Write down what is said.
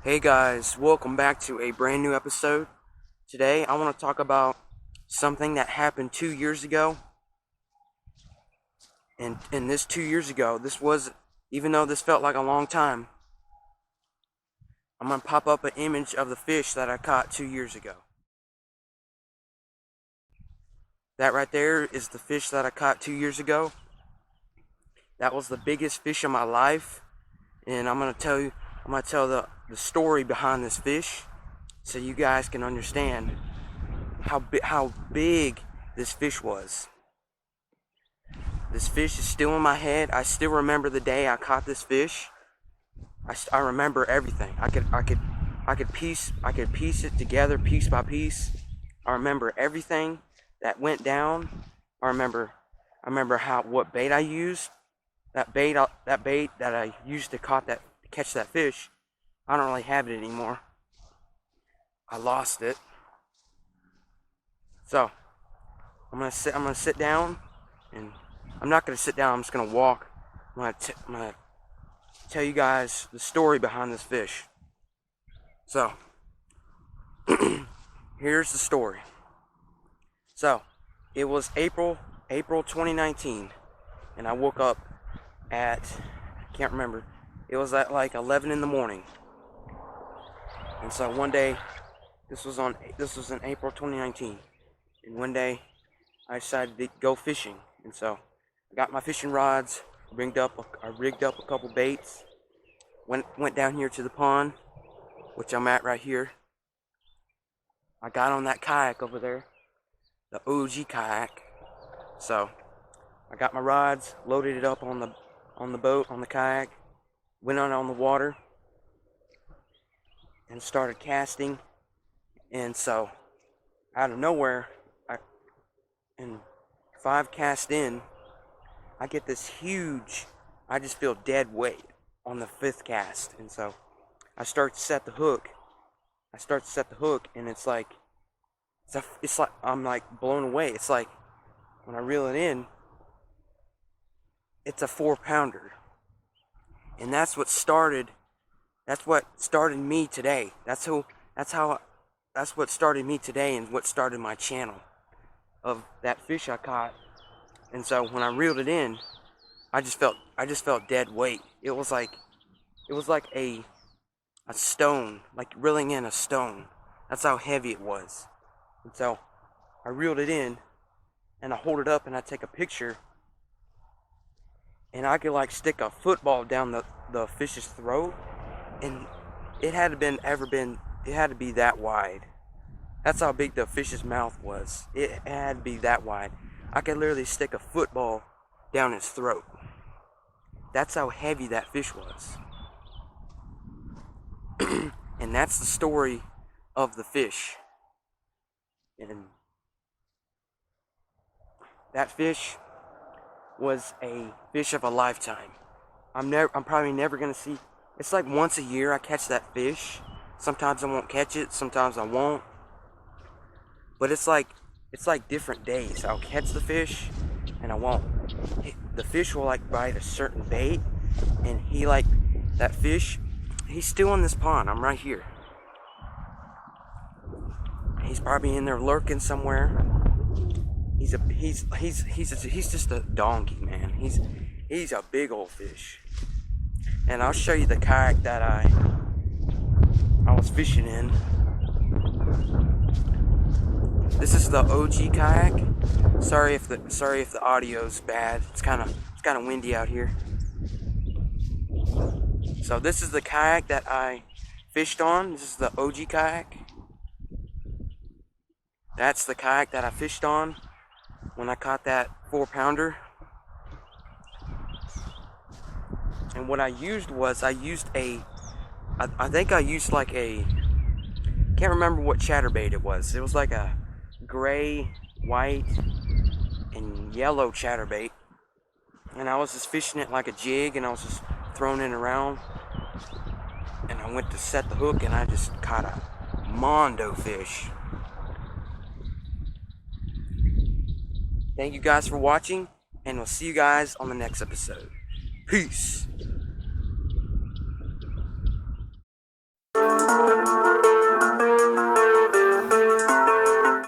Hey guys, welcome back to a brand new episode. Today I want to talk about something that happened 2 years ago. And this 2 years ago, even though this felt like a long time, I'm going to pop up an image of the fish that I caught 2 years ago. That right there is the fish that I caught 2 years ago. That was the biggest fish of my life. And I'm going to tell the story behind this fish so you guys can understand how big this fish was. This fish is still in my head. I still remember the day I caught this fish. I remember everything. I could piece it together piece by piece. I remember everything that went down. I remember what bait I used. That bait that I used to catch that fish. I don't really have it anymore. I lost it. So I'm gonna sit down, and I'm not gonna sit down. I'm just gonna walk. I'm gonna tell you guys the story behind this fish. So here's the story. So it was April 2019, and I woke up at, I can't remember. It was at like 11 in the morning. And so one day, this was in April 2019, and one day I decided to go fishing. And so I got my fishing rods, I rigged up a couple baits, went down here to the pond, which I'm at right here. I got on that kayak over there, the OG kayak. So I got my rods, loaded it up on the boat, on the kayak, went on the water, and started casting. And so out of nowhere, and 5 casts in, I get this huge, I just feel dead weight on the 5th cast. And so I start to set the hook. And it's like I'm like blown away. It's like when I reel it in, it's a 4-pounder. And that's what started me today. That's what started me today, and what started my channel of that fish I caught. And so when I reeled it in, I just felt dead weight. It was like a stone, like reeling in a stone. That's how heavy it was. And so I reeled it in, and I hold it up, and I take a picture, and I could like stick a football down the fish's throat, and it had to be that wide. That's how big the fish's mouth was. It had to be that wide. I could literally stick a football down his throat. That's how heavy that fish was. And that's the story of the fish. And that fish was a fish of a lifetime. I'm probably never gonna see. It's like once a year I catch that fish. Sometimes I won't catch it, sometimes I won't. But it's like different days. I'll catch the fish and I won't. The fish will like bite a certain bait, and that fish, he's still in this pond. I'm right here. He's probably in there lurking somewhere. He's just a donkey, man. He's a big old fish. And I'll show you the kayak that I was fishing in. This is the OG kayak. Sorry if the audio's bad. It's kind of windy out here. So this is the kayak that I fished on. This is the OG kayak. That's the kayak that I fished on when I caught that 4-pounder. And what I used was, I think I used like can't remember what chatterbait it was. It was like a gray, white, and yellow chatterbait. And I was just fishing it like a jig, and I was just throwing it around. And I went to set the hook, and I just caught a mondo fish. Thank you guys for watching, and we'll see you guys on the next episode. Peace.